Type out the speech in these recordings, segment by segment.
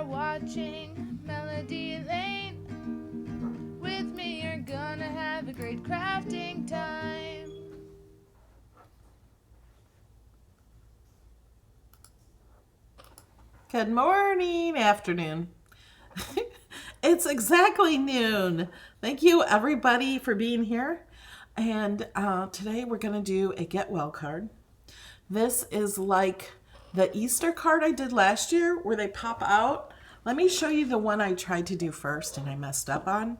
are watching Melody Lane. With me, you're gonna have a great crafting time. Good morning, afternoon. It's exactly noon. Thank you, everybody, for being here. And today we're going to do a Get Well card. This is like the Easter card I did last year where they pop out. Let me show you the one I tried to do first and I messed up on.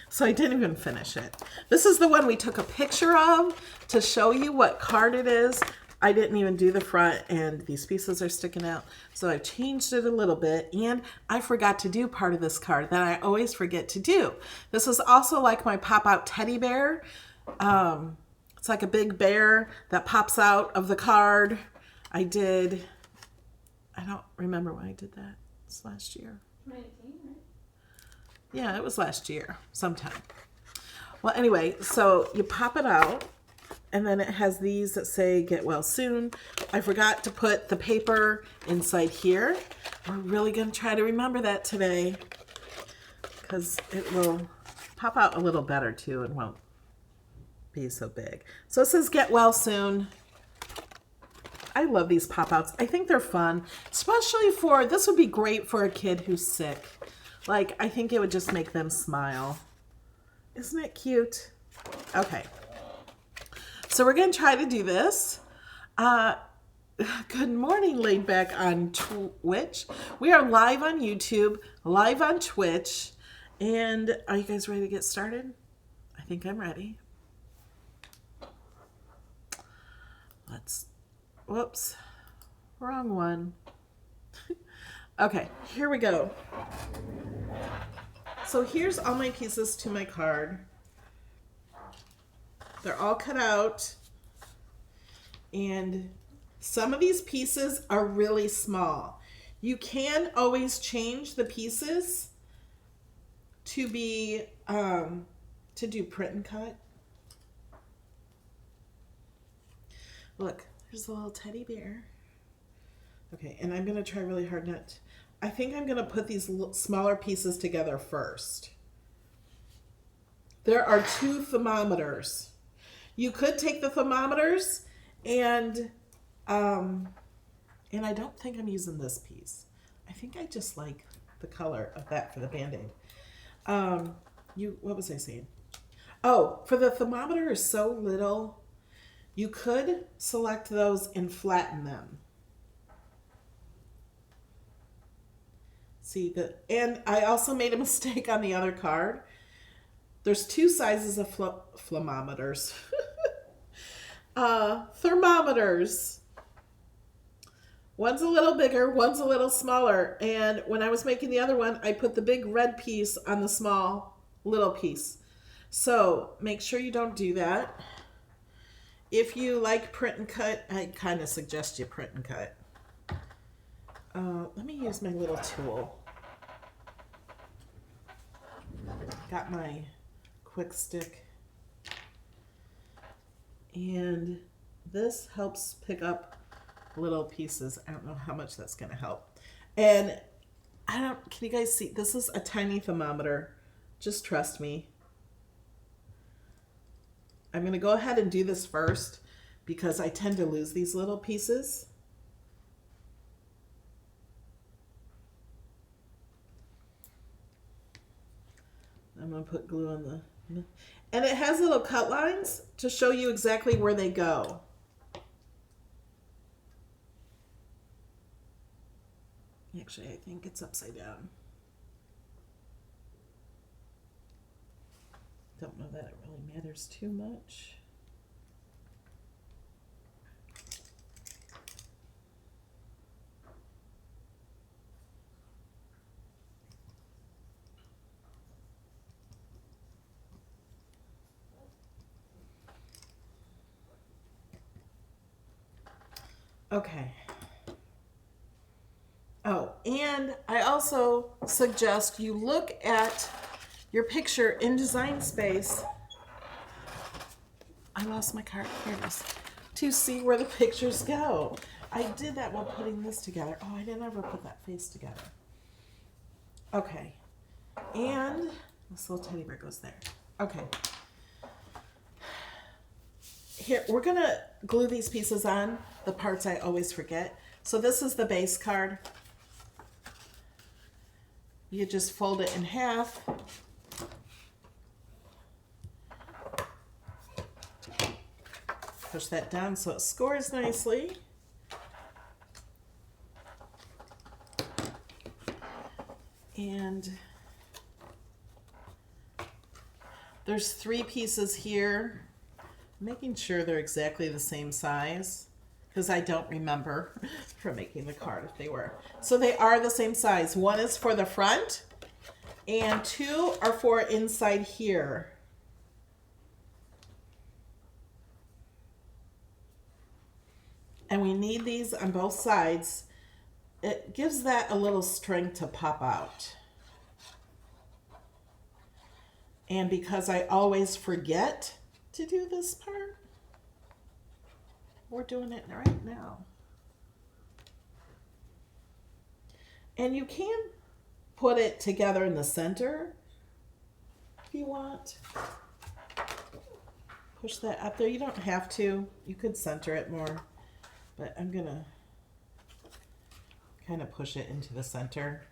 So I didn't even finish it. This is the one we took a picture of to show you what card it is. I didn't even do the front and these pieces are sticking out. So I changed it a little bit and I forgot to do part of this card that I always forget to do. This is also like my pop-out teddy bear. It's like a big bear that pops out of the card. I don't remember when I did that. It's last year. 2018, right? Yeah, it was last year sometime. Well, anyway, so you pop it out and then it has these that say get well soon. I forgot to put the paper inside here. We're really going to try to remember that today because it will pop out a little better too and won't be so big. So it says get well soon. I love these pop-outs. I think they're fun, especially this would be great for a kid who's sick. Like, I think it would just make them smile. Isn't it cute? Okay. So we're going to try to do this. Good morning, Laid Back on Twitch. We are live on YouTube, live on Twitch. And are you guys ready to get started? I think I'm ready. Whoops. Wrong one. Okay, here we go. So here's all my pieces to my card. They're all cut out. And some of these pieces are really small. You can always change the pieces to be, to do print and cut. Look, there's a little teddy bear. Okay, and I'm going to try really hard not. I think I'm going to put these smaller pieces together first. There are 2 thermometers. You could take the thermometers and I don't think I'm using this piece. I think I just like the color of that for the Band-Aid. What was I saying? Oh, for the thermometer is so little, you could select those and flatten them. See, and I also made a mistake on the other card. There's 2 sizes of thermometers. Thermometers. One's a little bigger, one's a little smaller. And when I was making the other one, I put the big red piece on the small little piece. So make sure you don't do that. If you like print and cut, I kind of suggest you print and cut. Let me use my little tool. Got my quick stick. And this helps pick up little pieces. I don't know how much that's going to help. And can you guys see? This is a tiny thermometer. Just trust me. I'm going to go ahead and do this first because I tend to lose these little pieces. I'm going to put glue on the... And it has little cut lines to show you exactly where they go. Actually, I think it's upside down. Don't know that it really matters too much. Okay. Oh, and I also suggest you look at your picture in Design Space. I lost my card. Here it is. To see where the pictures go. I did that while putting this together. Oh, I didn't ever put that face together. Okay. And this little teddy bear goes there. Okay. Here, we're going to glue these pieces on, the parts I always forget. So this is the base card. You just fold it in half. Push that down so it scores nicely. And there's 3 pieces here. Making sure they're exactly the same size because I don't remember from making the card if they were. So they are the same size. 1 is for the front and 2 are for inside here. And we need these on both sides. It gives that a little string to pop out. And because I always forget to do this part, we're doing it right now. And you can put it together in the center if you want. Push that up there. You don't have to. You could center it more, but I'm gonna kind of push it into the center.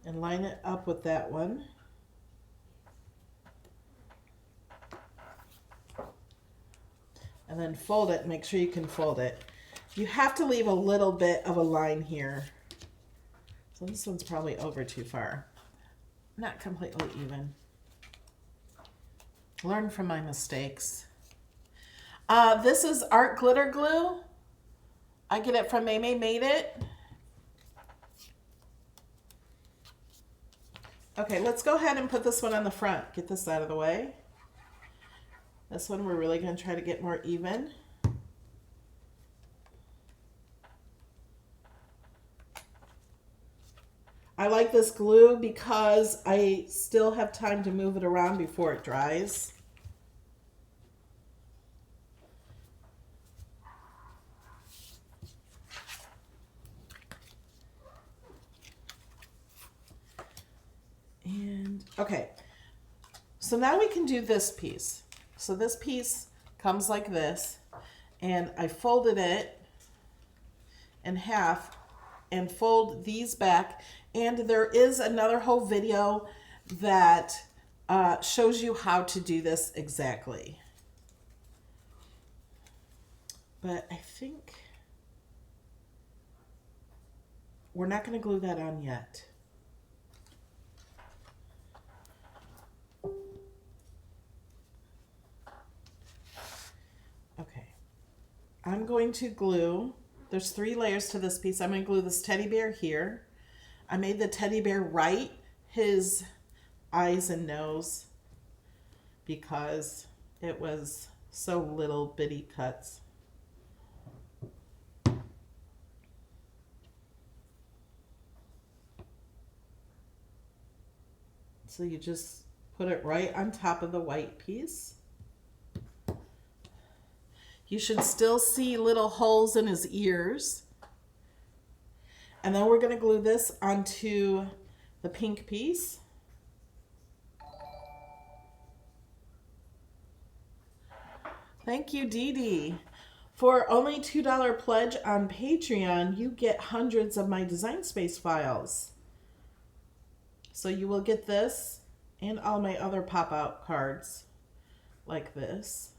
And line it up with that one. And then fold it. Make sure you can fold it. You have to leave a little bit of a line here. So this one's probably over too far. Not completely even. Learn from my mistakes. This is art glitter glue. I get it from May Made It. Okay, let's go ahead and put this one on the front. Get this out of the way. This one we're really going to try to get more even. I like this glue because I still have time to move it around before it dries. And okay, so now we can do this piece. So this piece comes like this, and I folded it in half and fold these back. And there is another whole video that shows you how to do this exactly. But I think we're not going to glue that on yet. Okay, I'm going to glue, there's 3 layers to this piece. I'm going to glue this teddy bear here. I made the teddy bear write his eyes and nose because it was so little bitty cuts. So you just put it right on top of the white piece. You should still see little holes in his ears. And then we're going to glue this onto the pink piece. Thank you, Dee Dee. For only $2 pledge on Patreon, you get hundreds of my Design Space files. So you will get this and all my other pop-out cards like this.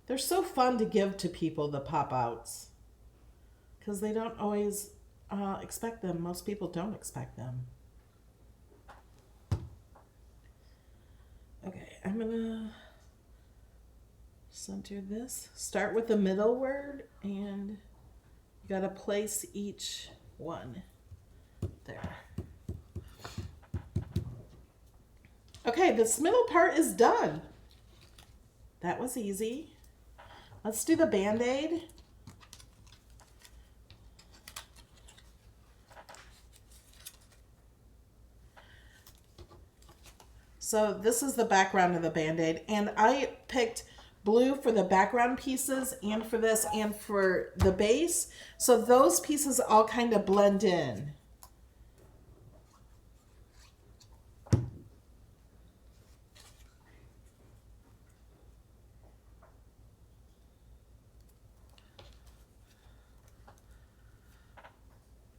They're so fun to give to people, the pop-outs, because they don't always expect them. Most people don't expect them. Okay, I'm gonna center this. Start with the middle word, and you gotta place each one there. Okay, this middle part is done. That was easy. Let's do the Band-Aid. So this is the background of the Band-Aid, and I picked blue for the background pieces and for this and for the base. So those pieces all kind of blend in.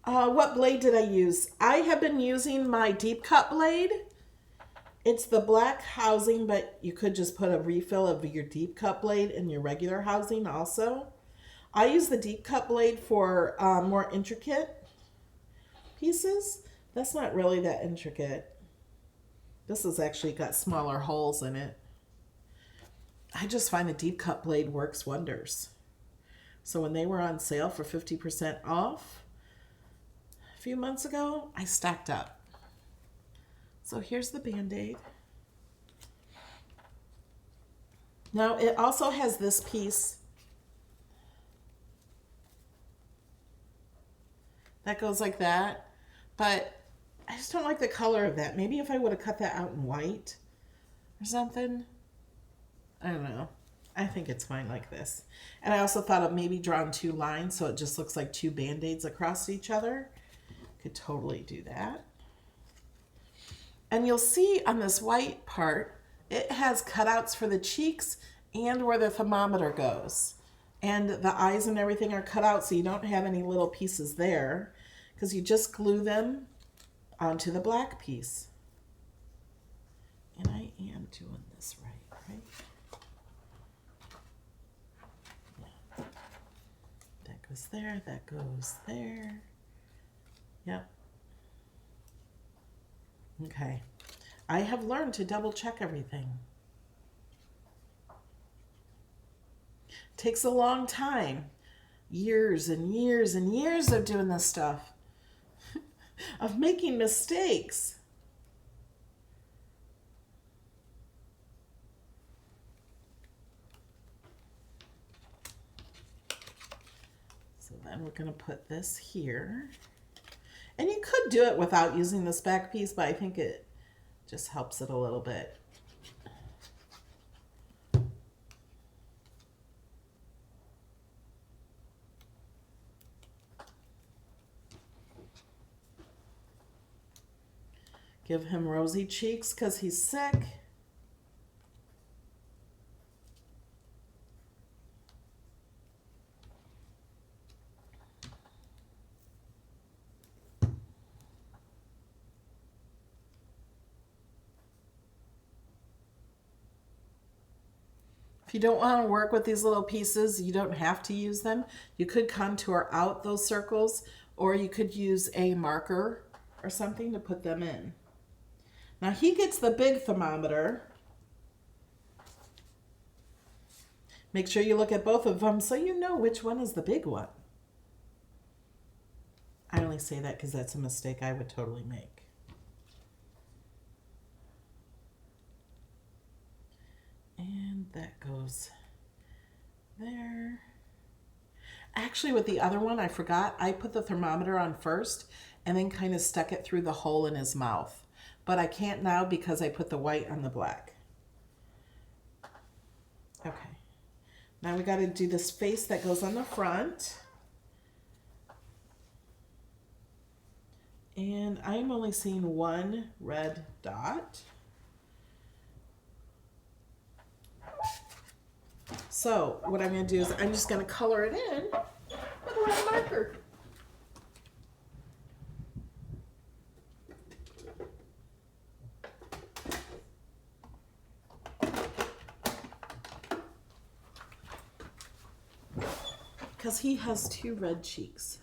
What blade did I use? I have been using my deep cut blade. It's the black housing, but you could just put a refill of your deep cut blade in your regular housing also. I use the deep cut blade for more intricate pieces. That's not really that intricate. This has actually got smaller holes in it. I just find the deep cut blade works wonders. So when they were on sale for 50% off a few months ago, I stacked up. So here's the Band-Aid. Now it also has this piece that goes like that, but I just don't like the color of that. Maybe if I would have cut that out in white or something. I don't know. I think it's fine like this. And I also thought of maybe drawing two lines so it just looks like two Band-Aids across each other. Could totally do that. And you'll see on this white part, it has cutouts for the cheeks and where the thermometer goes. And the eyes and everything are cut out so you don't have any little pieces there because you just glue them onto the black piece. And I am doing this right? Yeah. That goes there, that goes there. Yep. Okay. I have learned to double check everything. Takes a long time. Years and years and years of doing this stuff. Of making mistakes. So then we're going to put this here. And you could do it without using this back piece, but I think it just helps it a little bit. Give him rosy cheeks because he's sick. If you don't want to work with these little pieces, you don't have to use them. You could contour out those circles, or you could use a marker or something to put them in. Now he gets the big thermometer. Make sure you look at both of them so you know which one is the big one. I only say that because that's a mistake I would totally make. And that goes there. Actually, with the other one, I forgot. I put the thermometer on first and then kind of stuck it through the hole in his mouth. But I can't now because I put the white on the black. Okay. Now we got to do this face that goes on the front. And I'm only seeing one red dot. So what I'm going to do is I'm just going to color it in with a red marker. Because he has two red cheeks.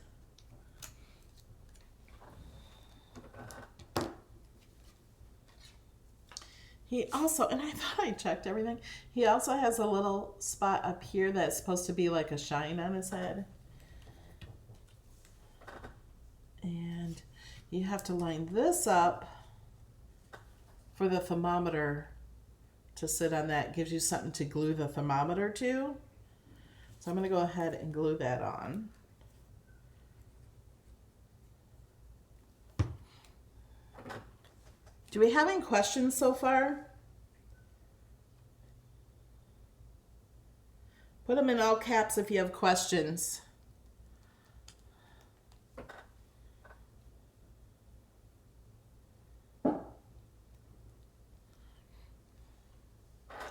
He also, and I thought I checked everything, he also has a little spot up here that's supposed to be like a shine on his head. And you have to line this up for the thermometer to sit on that. Gives you something to glue the thermometer to. So I'm going to go ahead and glue that on. Do we have any questions so far? Put them in all caps if you have questions.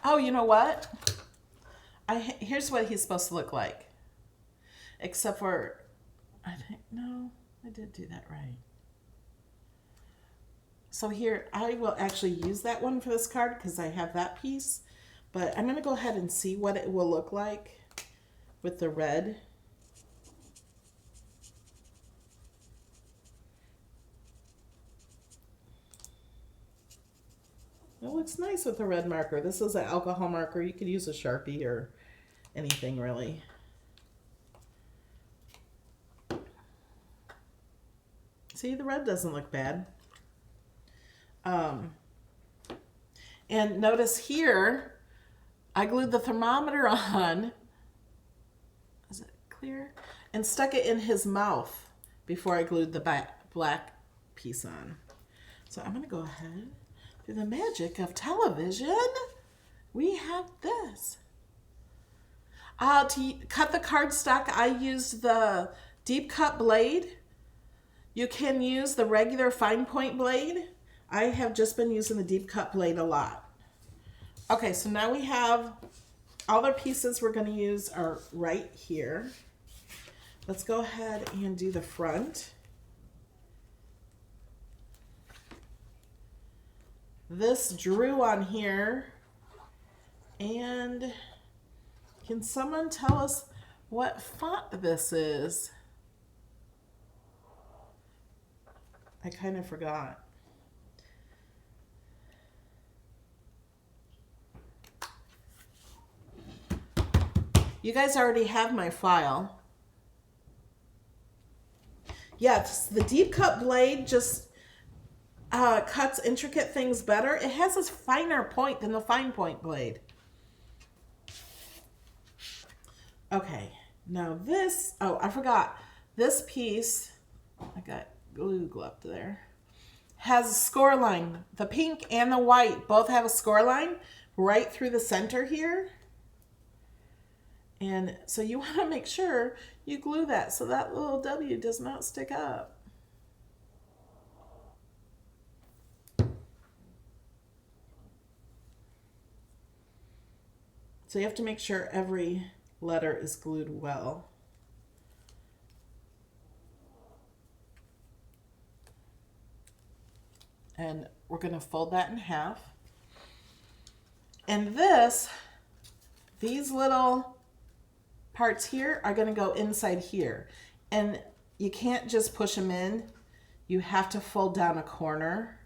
Oh, you know what? Here's what he's supposed to look like. Except for, I think, no, I did do that right. So here, I will actually use that one for this card because I have that piece. But I'm going to go ahead and see what it will look like with the red. It looks nice with a red marker. This is an alcohol marker. You could use a Sharpie or anything really. See, the red doesn't look bad. And notice here, I glued the thermometer on. Is it clear? And stuck it in his mouth before I glued the black piece on. So I'm going to go ahead. Through the magic of television, we have this. To cut the cardstock, I used the deep cut blade. You can use the regular fine point blade. I have just been using the deep cut blade a lot. Okay, so now we have all the pieces we're going to use are right here. Let's go ahead and do the front. This drew on here. And can someone tell us what font this is? I kind of forgot. You guys already have my file. Yes, the deep cut blade just cuts intricate things better. It has a finer point than the fine point blade. Okay, now this, oh, I forgot. This piece, I got glue up there, has a score line. The pink and the white both have a score line right through the center here. And so you want to make sure you glue that so that little W does not stick up. So you have to make sure every letter is glued well. And we're going to fold that in half. And these little parts here are going to go inside here. And you can't just push them in. You have to fold down a corner.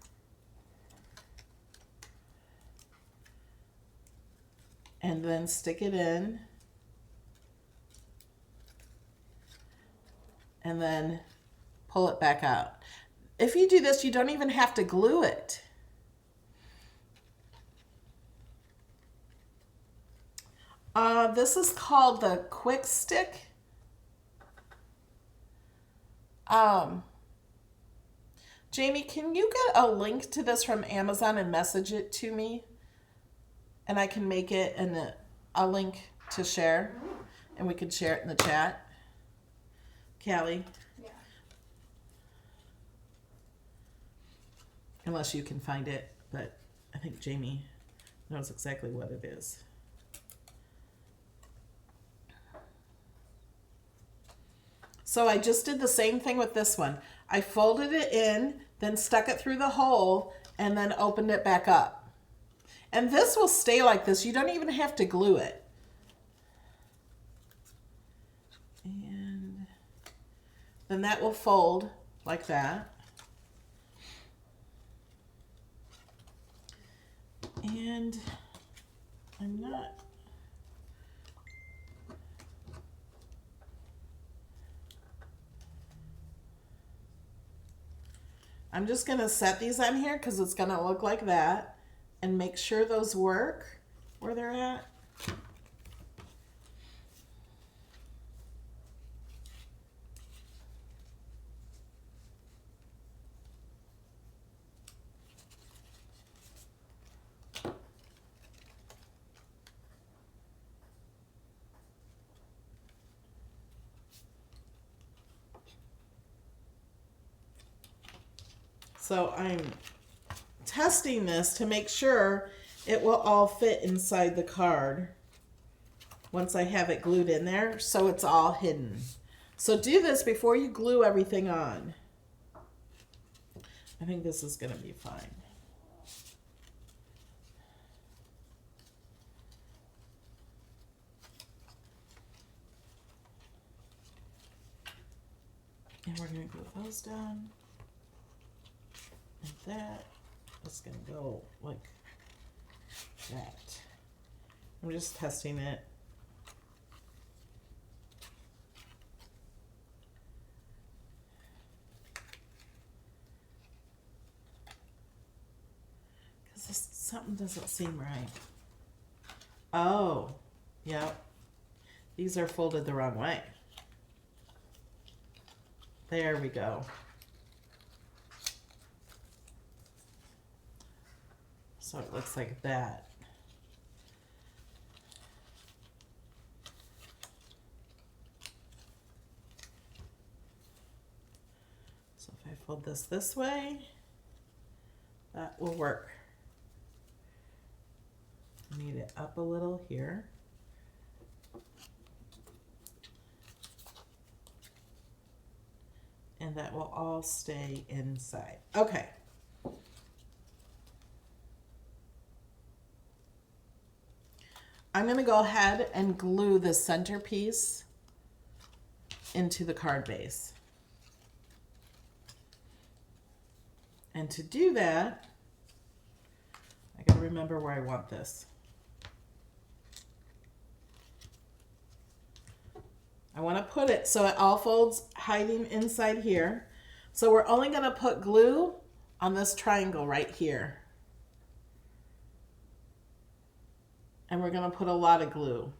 And then stick it in. And then pull it back out. If you do this, you don't even have to glue it. This is called the Quick Stick. Jamie, can you get a link to this from Amazon and message it to me? And I can make it a link to share, and we can share it in the chat. Callie? Yeah. Unless you can find it, but I think Jamie knows exactly what it is. So I just did the same thing with this one. I folded it in, then stuck it through the hole, and then opened it back up. And this will stay like this. You don't even have to glue it. And then that will fold like that. And I'm just going to set these on here because it's going to look like that, and make sure those work where they're at. So I'm testing this to make sure it will all fit inside the card once I have it glued in there, so it's all hidden. So do this before you glue everything on. I think this is going to be fine. And we're going to glue those down. And that is going to go like that. I'm just testing it. Because something doesn't seem right. Oh, yep. These are folded the wrong way. There we go. So it looks like that. So if I fold this way, that will work. Knead it up a little here. And that will all stay inside. Okay. I'm going to go ahead and glue the centerpiece into the card base. And to do that, I got to remember where I want this. I want to put it so it all folds hiding inside here. So we're only going to put glue on this triangle right here. And we're going to put a lot of glue.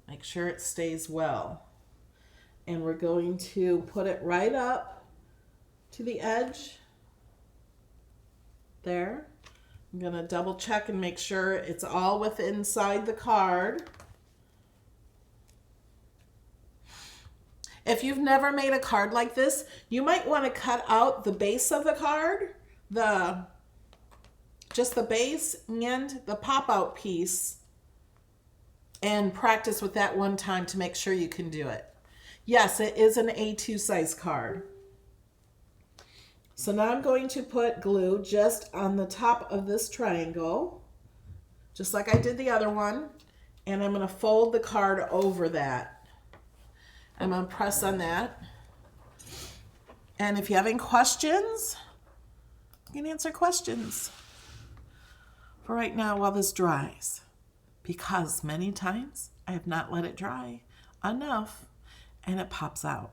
Make sure it stays well. And we're going to put it right up to the edge. There. I'm going to double check and make sure it's all within inside the card. If you've never made a card like this, you might want to cut out the base of the card, just the base and the pop-out piece, and practice with that one time to make sure you can do it. Yes, it is an A2 size card. So now I'm going to put glue just on the top of this triangle, just like I did the other one, and I'm going to fold the card over that. I'm going to press on that. And if you have any questions, you can answer questions for right now while this dries. Because many times I have not let it dry enough and it pops out.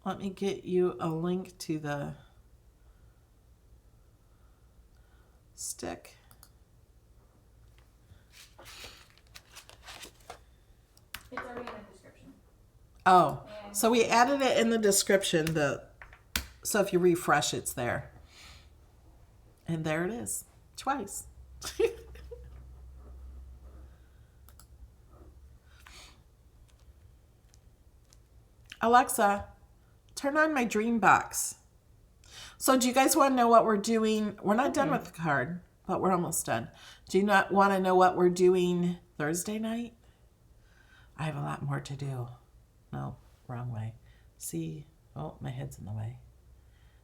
Let me get you a link to the stick. It's already in the description. Oh, so we added it in the description. So if you refresh, it's there. And there it is, twice. Alexa, turn on my dream box. So do you guys want to know what we're doing? We're not done with the card, but we're almost done. Do you not want to know what we're doing Thursday night? I have a lot more to do. No, wrong way. See, oh, my head's in the way.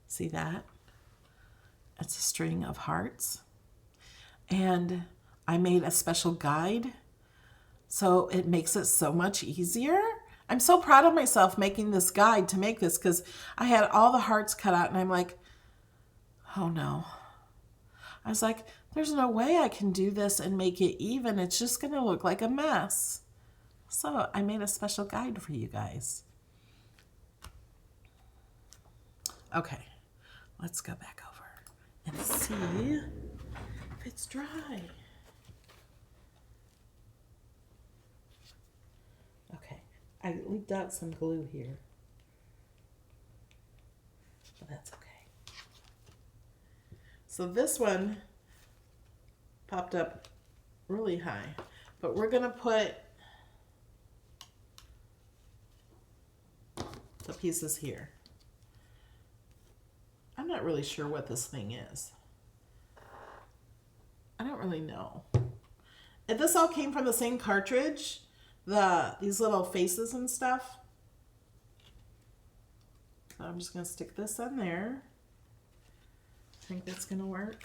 See that? It's a string of hearts. And I made a special guide, so it makes it so much easier. I'm so proud of myself making this guide to make this, because I had all the hearts cut out and I'm like, oh no. I was like, there's no way I can do this and make it even. It's just going to look like a mess. So I made a special guide for you guys. Okay, let's go back over and see if it's dry. I leaked out some glue here. But that's okay. So this one popped up really high. But we're going to put the pieces here. I'm not really sure what this thing is. I don't really know. And this all came from the same cartridge, these little faces and stuff. So I'm just going to stick this in there. I think that's going to work.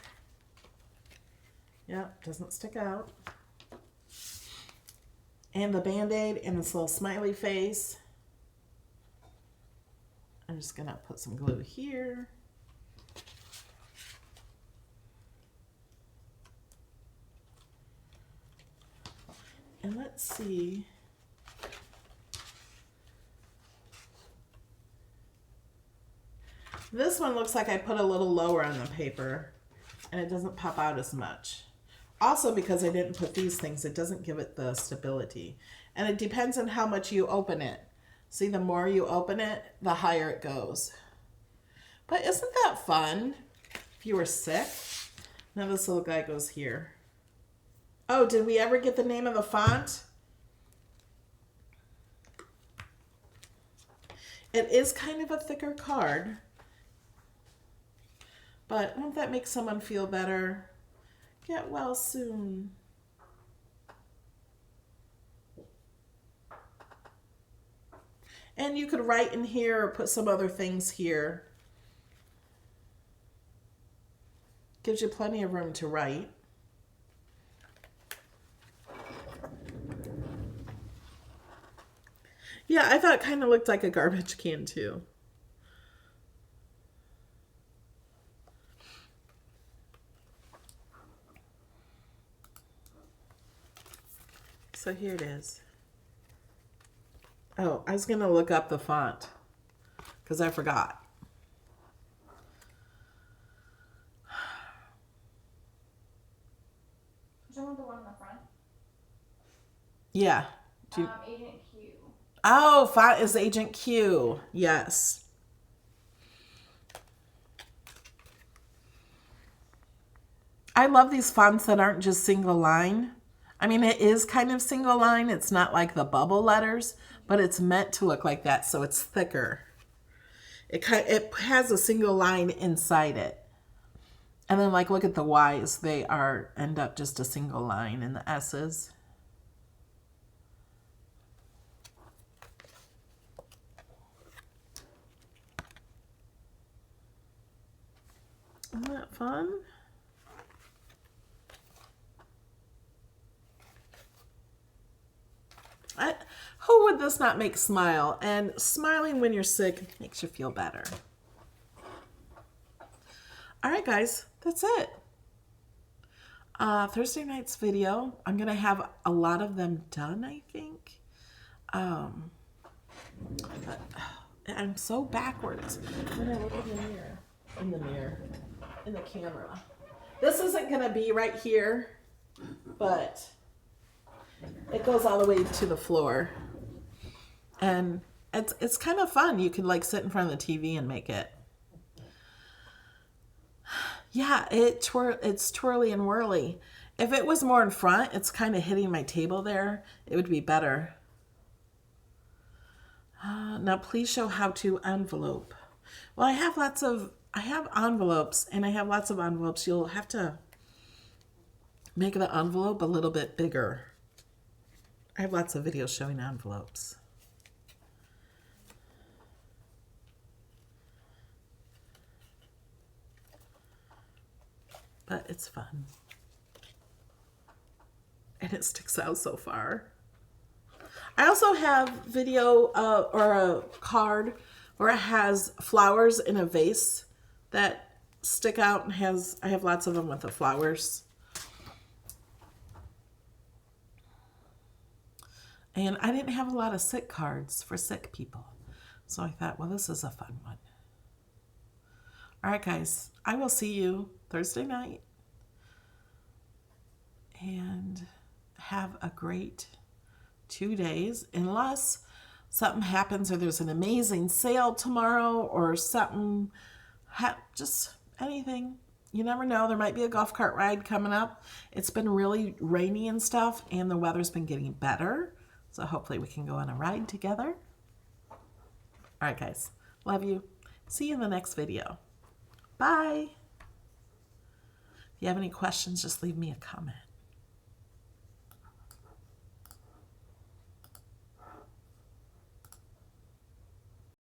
Yep, doesn't stick out. And the Band-Aid and this little smiley face. I'm just going to put some glue here. And let's see. This one looks like I put a little lower on the paper and it doesn't pop out as much. Also, because I didn't put these things, it doesn't give it the stability. And it depends on how much you open it. See, the more you open it, the higher it goes. But isn't that fun? If you were sick. Now this little guy goes here. Oh, did we ever get the name of the font? It is kind of a thicker card. But won't that make someone feel better? Get well soon. And you could write in here or put some other things here. Gives you plenty of room to write. Yeah, I thought it kind of looked like a garbage can too. So here it is. Oh, I was going to look up the font because I forgot. Do you want the one in the front? Yeah. Agent Q. Oh, font is Agent Q. Yes. I love these fonts that aren't just single line. I mean, it is kind of single line. It's not like the bubble letters, but it's meant to look like that, so it's thicker. It has a single line inside it. And then, like, look at the Y's. They end up just a single line in the S's. Isn't that fun? Who would this not make smile? And smiling when you're sick makes you feel better. All right, guys, that's it. Thursday night's video. I'm going to have a lot of them done, I think. I'm so backwards when I look in the mirror, in the camera. This isn't going to be right here, but it goes all the way to the floor. And it's kind of fun. You can like sit in front of the TV and make it. Yeah, it's twirly and whirly. If it was more in front, it's kind of hitting my table there, it would be better. Now please show how to envelope. Well, I have envelopes, and I have lots of envelopes. You'll have to make the envelope a little bit bigger. I have lots of videos showing envelopes. But it's fun. And it sticks out so far. I also have video or a card where it has flowers in a vase that stick out and I have lots of them with the flowers. And I didn't have a lot of sick cards for sick people. So I thought, well, this is a fun one. All right, guys, I will see you Thursday night. And have a great 2 days, unless something happens or there's an amazing sale tomorrow or something, just anything. You never know. There might be a golf cart ride coming up. It's been really rainy and stuff, and the weather's been getting better. So hopefully we can go on a ride together. All right, guys. Love you. See you in the next video. Bye. If you have any questions, just leave me a comment.